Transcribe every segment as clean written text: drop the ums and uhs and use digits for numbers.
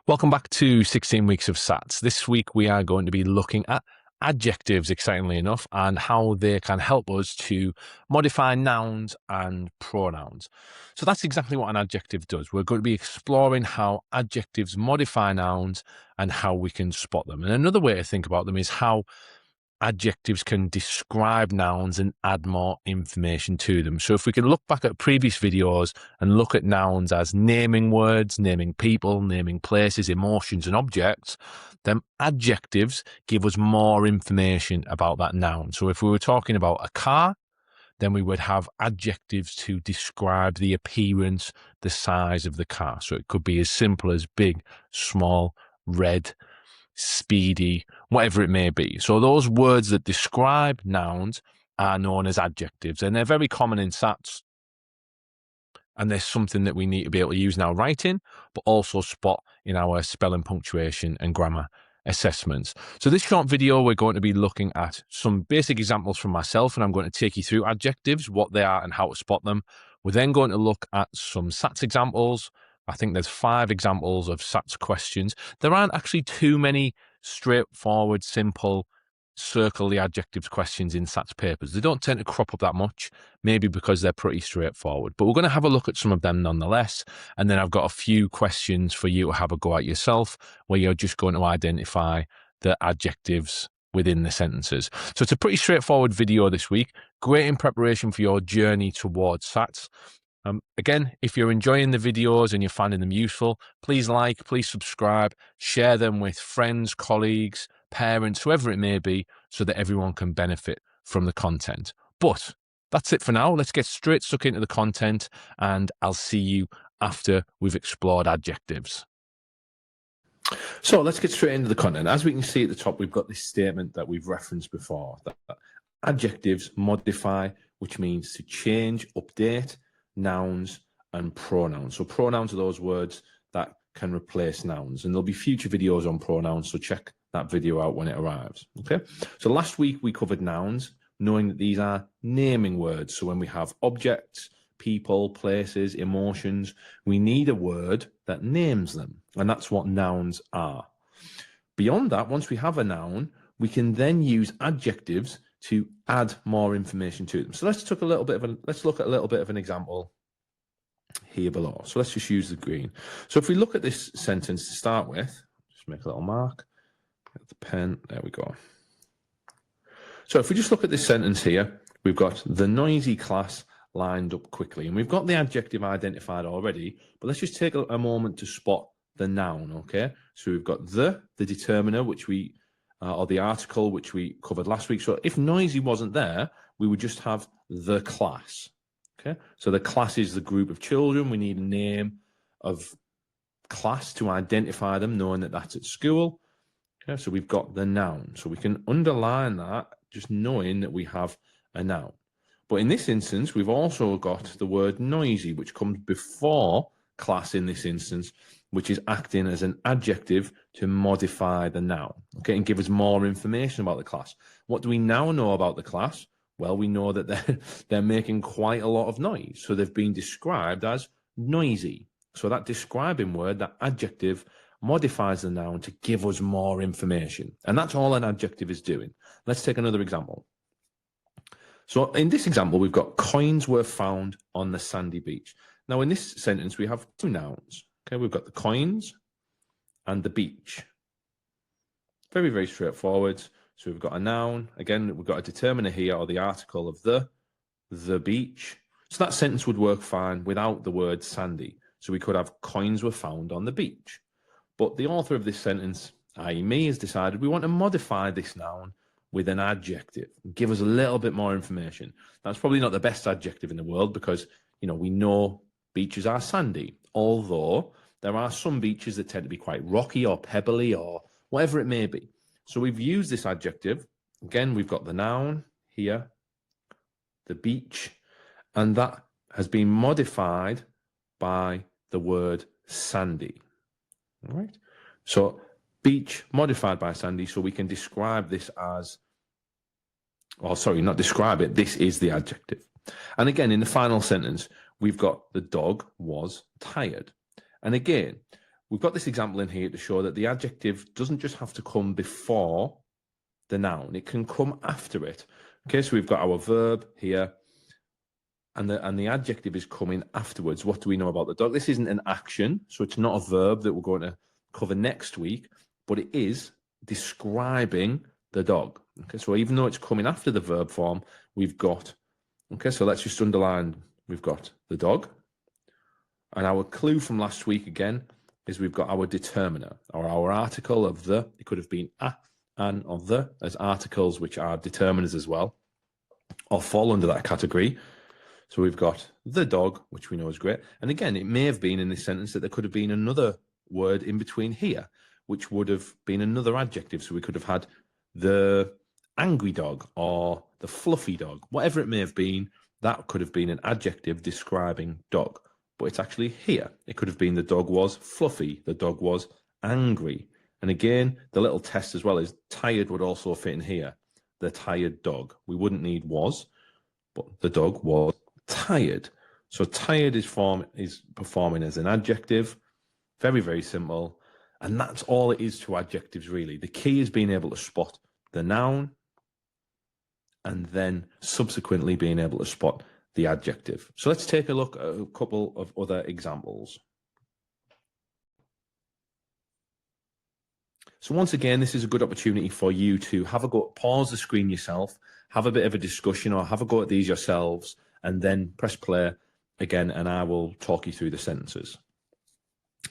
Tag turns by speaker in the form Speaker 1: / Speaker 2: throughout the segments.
Speaker 1: Welcome back to 16 Weeks of SATs. This week we are going to be looking at adjectives, excitingly enough, and how they can help us to modify nouns and pronouns. So that's exactly what an adjective does. We're going to be exploring how adjectives modify nouns and how we can spot them. And another way to think about them is how adjectives can describe nouns and add more information to them. So if we can look back at previous videos and look at nouns as naming words, naming people, naming places, emotions and objects, then adjectives give us more information about that noun. So if we were talking about a car, then we would have adjectives to describe the appearance, the size of the car. So it could be as simple as big, small, red, speedy, whatever it may be. So those words that describe nouns are known as adjectives, and they're very common in SATs. And there's something that we need to be able to use in our writing, but also spot in our spelling, punctuation, and grammar assessments. So this short video, we're going to be looking at some basic examples from myself, and I'm going to take you through adjectives, what they are and how to spot them. We're then going to look at some SATs examples. I think there's 5 examples of SATs questions. There aren't actually too many straightforward, simple, circle the adjectives questions in SATs papers. They don't tend to crop up that much, maybe because they're pretty straightforward. But we're going to have a look at some of them nonetheless. And then I've got a few questions for you to have a go at yourself, where you're just going to identify the adjectives within the sentences. So it's a pretty straightforward video this week. Great in preparation for your journey towards SATs. Again, if you're enjoying the videos and you're finding them useful, please like, please subscribe, share them with friends, colleagues, parents, whoever it may be, so that everyone can benefit from the content. But that's it for now. Let's get straight stuck into the content, and I'll see you after we've explored adjectives. So let's get straight into the content. As we can see at the top, we've got this statement that we've referenced before, that adjectives modify, which means to change, update, nouns and pronouns. So pronouns are those words that can replace nouns, and there'll be future videos on pronouns, so check that video out when it arrives. Okay, so last week we covered nouns, knowing that these are naming words. So when we have objects, people, places, emotions, we need a word that names them, and that's what nouns are. Beyond that, once we have a noun, we can then use adjectives to add more information to them. So let's look at a little bit of an example here below. So let's just use the green. So if we look at this sentence to start with, just make a little mark, get the pen, there we go. So if we just look at this sentence here, we've got the noisy class lined up quickly, and we've got the adjective identified already, but let's just take a moment to spot the noun, okay? So we've got the determiner, which we or the article, which we covered last week. So if noisy wasn't there, we would just have the class. Okay, so the class is the group of children. We need a name of class to identify them, knowing that that's at school. Okay, so we've got the noun. So we can underline that, just knowing that we have a noun. But in this instance, we've also got the word noisy, which comes before class in this instance, which is acting as an adjective to modify the noun, okay, and give us more information about the class. What do we now know about the class? Well, we know that they're making quite a lot of noise. So they've been described as noisy. So that describing word, that adjective, modifies the noun to give us more information. And that's all an adjective is doing. Let's take another example. So in this example, we've got coins were found on the sandy beach. Now, in this sentence, we have 2 nouns. Okay, we've got the coins and the beach. Very, very straightforward. So we've got a noun. Again, we've got a determiner here, or the article of the beach. So that sentence would work fine without the word sandy. So we could have coins were found on the beach. But the author of this sentence, i.e. me, has decided we want to modify this noun with an adjective, give us a little bit more information. That's probably not the best adjective in the world, because, you know, we know beaches are sandy, although there are some beaches that tend to be quite rocky or pebbly or whatever it may be. So we've used this adjective. Again, we've got the noun here, the beach, and that has been modified by the word sandy. All right. So beach modified by sandy, so we can describe this as, well, sorry, not describe it, this is the adjective. And again, in the final sentence, we've got the dog was tired. And again, we've got this example in here to show that the adjective doesn't just have to come before the noun, it can come after it. Okay, so we've got our verb here, and the adjective is coming afterwards. What do we know about the dog? This isn't an action, so it's not a verb that we're going to cover next week, but it is describing the dog. Okay, so even though it's coming after the verb form, we've got, okay, so let's just underline, we've got the dog. And our clue from last week again is we've got our determiner, or our article of the. It could have been a, an, or the as articles, which are determiners as well, or fall under that category. So we've got the dog, which we know is great. And again, it may have been in this sentence that there could have been another word in between here, which would have been another adjective. So we could have had the angry dog or the fluffy dog, whatever it may have been, that could have been an adjective describing dog. But it's actually here. It could have been the dog was fluffy, the dog was angry. And again, the little test as well is tired would also fit in here. The tired dog. We wouldn't need was, but the dog was tired. So tired is performing as an adjective. Very, very simple. And that's all it is to adjectives, really. The key is being able to spot the noun and then subsequently being able to spot the adjective. So let's take a look at a couple of other examples. So once again, this is a good opportunity for you to have a go, pause the screen yourself, have a bit of a discussion or have a go at these yourselves, and then press play again, and I will talk you through the sentences.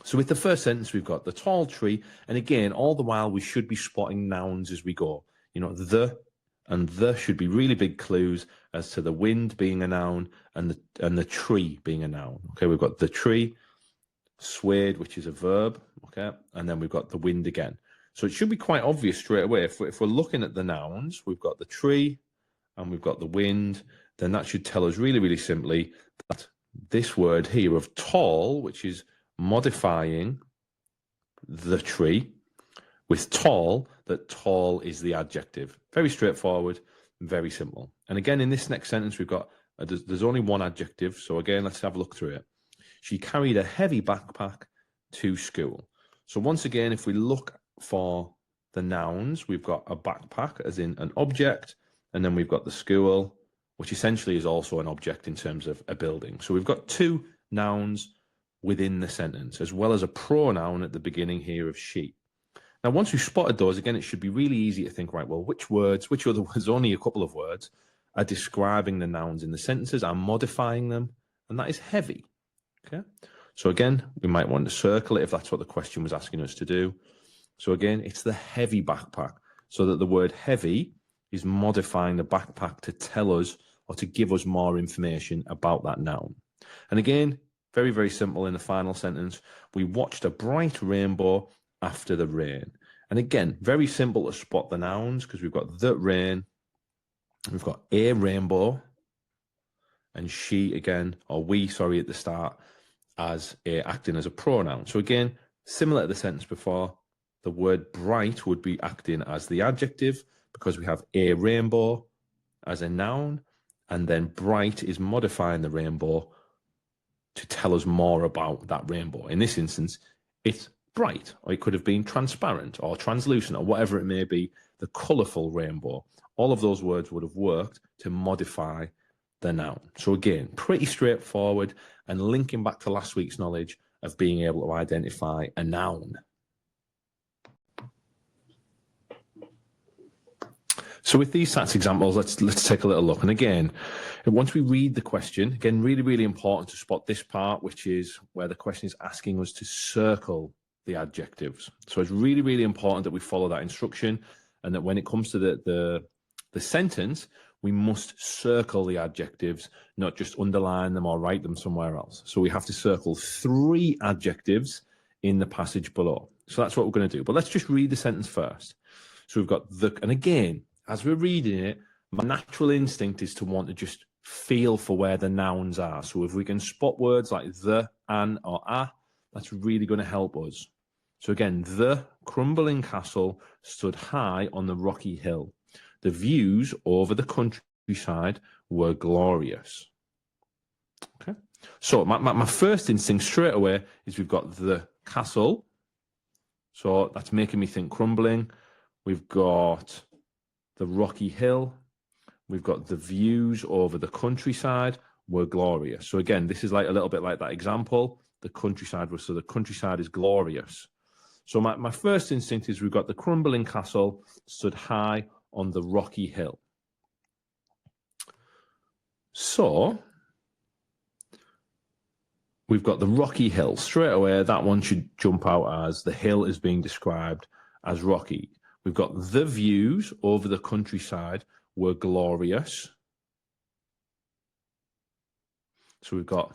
Speaker 1: So with the first sentence, we've got the tall tree. And again, all the while, we should be spotting nouns as we go. You know, the and the should be really big clues as to the wind being a noun and the tree being a noun. Okay, we've got the tree, swayed, which is a verb. Okay, and then we've got the wind again. So it should be quite obvious straight away. If we're looking at the nouns, we've got the tree and we've got the wind, then that should tell us really, really simply that this word here of tall, which is modifying the tree, with tall, that tall is the adjective. Very straightforward, very simple. And again, in this next sentence, we've got, there's only one adjective. So again, let's have a look through it. She carried a heavy backpack to school. So once again, if we look for the nouns, we've got a backpack as in an object, and then we've got the school, which essentially is also an object in terms of a building. So we've got two nouns within the sentence, as well as a pronoun at the beginning here of she. Now, once we've spotted those, again, it should be really easy to think, right, well, which other words, only a couple of words, are describing the nouns in the sentences, are modifying them, and that is heavy, okay? So again, we might want to circle it if that's what the question was asking us to do. So again, it's the heavy backpack, so that the word heavy is modifying the backpack to tell us or to give us more information about that noun. And again, very, very simple in the final sentence, we watched a bright rainbow after the rain. And again, very simple to spot the nouns because we've got the rain, we've got a rainbow, and she again, or we, sorry, at the start, as acting as a pronoun. So again, similar to the sentence before, the word bright would be acting as the adjective because we have a rainbow as a noun, and then bright is modifying the rainbow to tell us more about that rainbow. In this instance, it's bright, or it could have been transparent or translucent or whatever it may be, the colourful rainbow. All of those words would have worked to modify the noun. So again, pretty straightforward and linking back to last week's knowledge of being able to identify a noun. So with these SATs examples, let's take a little look. And again, once we read the question, again, really, really important to spot this part, which is where the question is asking us to circle the adjectives. So it's really, really important that we follow that instruction, and that when it comes to the sentence, we must circle the adjectives, not just underline them or write them somewhere else. So we have to circle 3 adjectives in the passage below. So that's what we're going to do. But let's just read the sentence first. So we've got the, and again, as we're reading it, my natural instinct is to want to just feel for where the nouns are. So if we can spot words like the, an, or a, that's really going to help us. So again, the crumbling castle stood high on the rocky hill. The views over the countryside were glorious. Okay, so my first instinct straight away is we've got the castle. So that's making me think crumbling. We've got the rocky hill. We've got the views over the countryside were glorious. So again, this is like a little bit like that example. The countryside was, so the countryside is glorious. So my first instinct is we've got the crumbling castle stood high on the rocky hill. So we've got the rocky hill. Straight away, that one should jump out as the hill is being described as rocky. We've got the views over the countryside were glorious. So we've got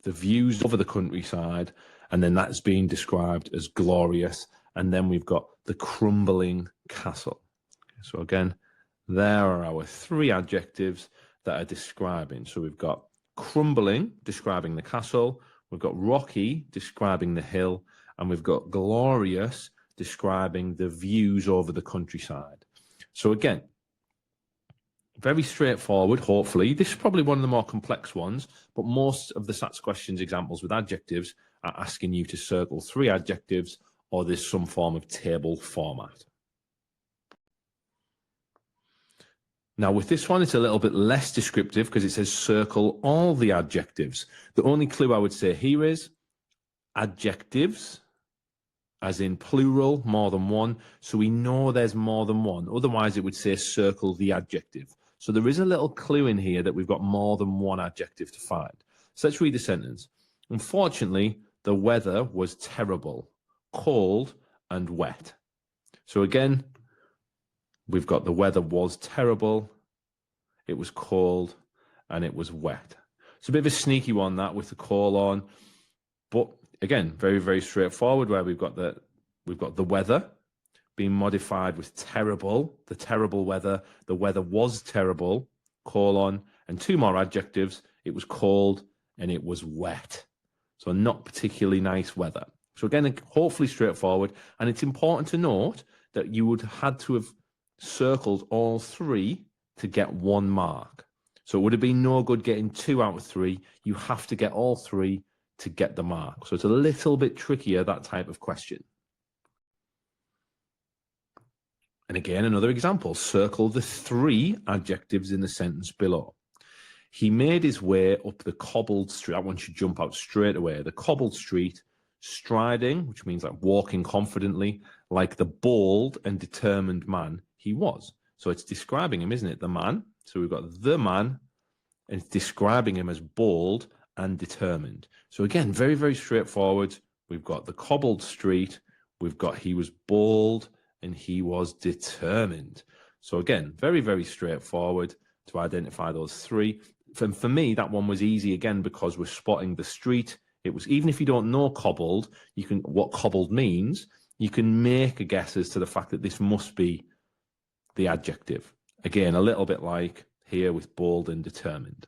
Speaker 1: the views over the countryside, and then that's being described as glorious. And then we've got the crumbling castle. So again, there are our three adjectives that are describing. So we've got crumbling, describing the castle. We've got rocky, describing the hill. And we've got glorious, describing the views over the countryside. So again, very straightforward, hopefully. This is probably one of the more complex ones, but most of the SATs questions examples with adjectives are asking you to circle three adjectives, or there's some form of table format. Now with this one, it's a little bit less descriptive because it says circle all the adjectives. The only clue I would say here is adjectives, as in plural, more than one. So we know there's more than one. Otherwise, it would say circle the adjective. So there is a little clue in here that we've got more than one adjective to find. So let's read the sentence. Unfortunately, the weather was terrible, cold and wet. So again, we've got the weather was terrible, it was cold, and it was wet. It's a bit of a sneaky one, that, with the colon. But again, very, very straightforward, where we've got the weather being modified with terrible, the terrible weather. The weather was terrible, colon, and two more adjectives. It was cold and it was wet. So not particularly nice weather. So again, hopefully straightforward. And it's important to note that you would have had to have circled all three to get 1 mark. So it would have been no good getting 2 out of 3. You have to get all 3 to get the mark. So it's a little bit trickier, that type of question. And again, another example, circle the 3 adjectives in the sentence below. He made his way up the cobbled street. That one should jump out straight away. The cobbled street, striding, which means like walking confidently, like the bold and determined man he was. So it's describing him, isn't it? The man. So we've got the man, and it's describing him as bold and determined. So again, very, very straightforward. We've got the cobbled street. We've got he was bold and he was determined. So again, very, very straightforward to identify those 3. For me, that one was easy again because we're spotting the street. It was, even if you don't know cobbled, you can, what cobbled means, you can make a guess as to the fact that this must be the adjective. Again, a little bit like here with bold and determined.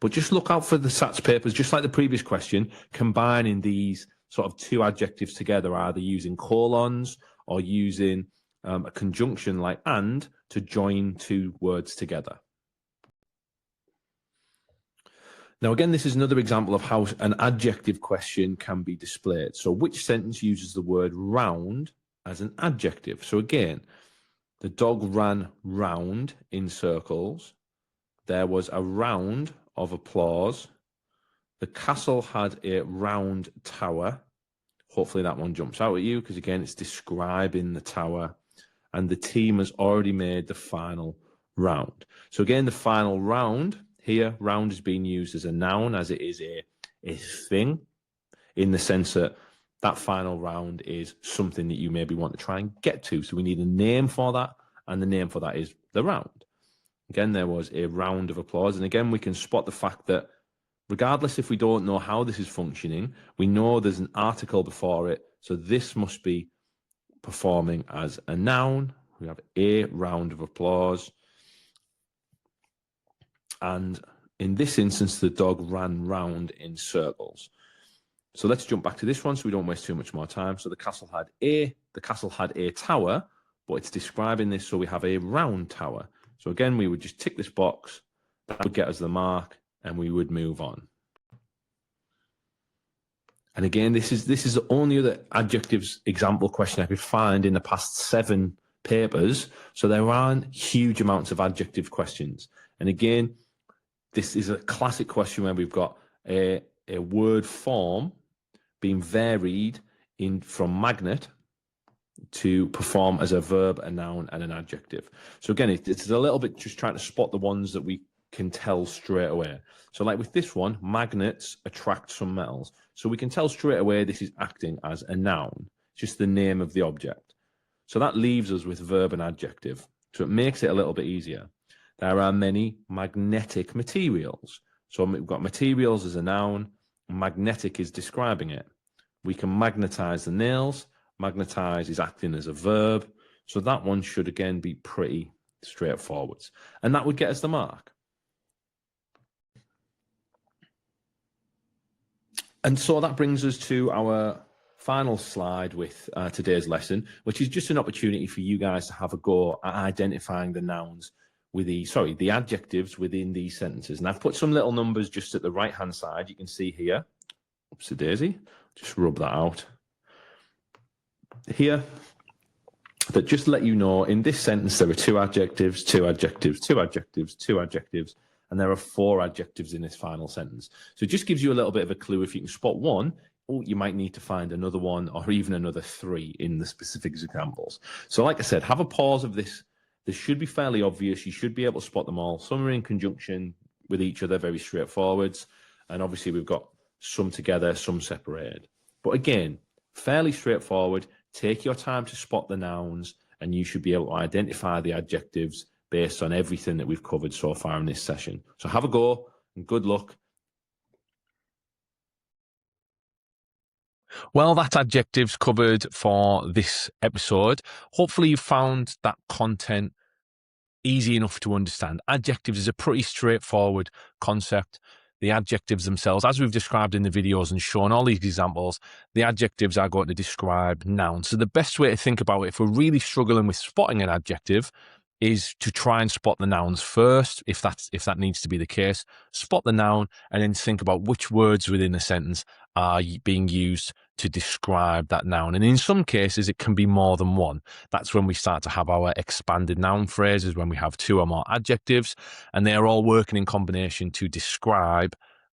Speaker 1: But just look out for the SATs papers, just like the previous question, combining these sort of 2 adjectives together, either using colons or using a conjunction like and to join 2 words together. Now, again, this is another example of how an adjective question can be displayed. So which sentence uses the word round as an adjective? So again, the dog ran round in circles. There was a round of applause. The castle had a round tower. Hopefully that one jumps out at you because, again, it's describing the tower. And the team has already made the final round. So again, the final round here, round is being used as a noun, as it is a thing, in the sense that that final round is something that you maybe want to try and get to. So we need a name for that, and the name for that is the round. Again, there was a round of applause. And again, we can spot the fact that regardless if we don't know how this is functioning, we know there's an article before it. So this must be performing as a noun. We have a round of applause. And in this instance, the dog ran round in circles. So let's jump back to this one so we don't waste too much more time. So the castle had a tower, but it's describing this, so we have a round tower. So again, we would just tick this box, that would get us the mark, and we would move on. And again, this is the only other adjectives example question I could find in the past 7 papers. So there aren't huge amounts of adjective questions. And again, this is a classic question where we've got a word form being varied from magnet to perform as a verb, a noun, and an adjective. So again, it's a little bit just trying to spot the ones that we can tell straight away. So like with this one, magnets attract some metals. So we can tell straight away this is acting as a noun, just the name of the object. So that leaves us with verb and adjective. So it makes it a little bit easier. There are many magnetic materials. So we've got materials as a noun, magnetic is describing it. We can magnetize the nails, magnetize is acting as a verb. So that one should again be pretty straightforward. And that would get us the mark. And so that brings us to our final slide with today's lesson, which is just an opportunity for you guys to have a go at identifying the nouns with the adjectives within these sentences. And I've put some little numbers just at the right hand side. You can see here, oopsie daisy, just rub that out here, that just let you know in this sentence there are 2 adjectives, 2 adjectives, 2 adjectives, 2 adjectives, and there are 4 adjectives in this final sentence. So it just gives you a little bit of a clue. If you can spot one, you might need to find another one or even another 3 in the specific examples. So like I said, have a pause of this. This should be fairly obvious. You should be able to spot them all. Some are in conjunction with each other, very straightforward. And obviously we've got some together, some separated. But again, fairly straightforward. Take your time to spot the nouns and you should be able to identify the adjectives based on everything that we've covered so far in this session. So have a go and good luck. Well, that's adjectives covered for this episode. Hopefully you found that content easy enough to understand. Adjectives is a pretty straightforward concept. The adjectives themselves, as we've described in the videos and shown all these examples, the adjectives are going to describe nouns. So the best way to think about it, if we're really struggling with spotting an adjective, is to try and spot the nouns first, if that needs to be the case. Spot the noun and then think about which words within the sentence are being used to describe that noun. And in some cases, it can be more than one. That's when we start to have our expanded noun phrases, when we have 2 or more adjectives, and they're all working in combination to describe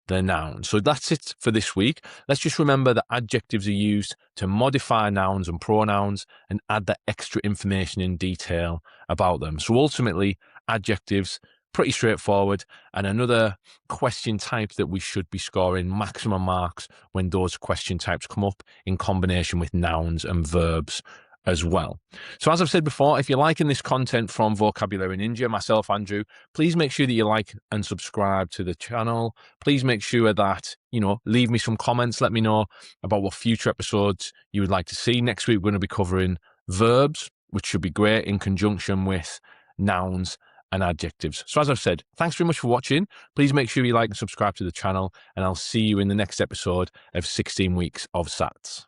Speaker 1: the noun. So that's it for this week. Let's just remember that adjectives are used to modify nouns and pronouns and add that extra information in detail about them. So ultimately, adjectives, pretty straightforward, and another question type that we should be scoring maximum marks when those question types come up in combination with nouns and verbs as well. So as I've said before, if you're liking this content from Vocabulary Ninja, myself, Andrew, please make sure that you like and subscribe to the channel. Please make sure that, leave me some comments. Let me know about what future episodes you would like to see. Next week, we're going to be covering verbs, which should be great in conjunction with nouns and adjectives. So as I've said, thanks very much for watching. Please make sure you like and subscribe to the channel, and I'll see you in the next episode of 16 Weeks of SATs.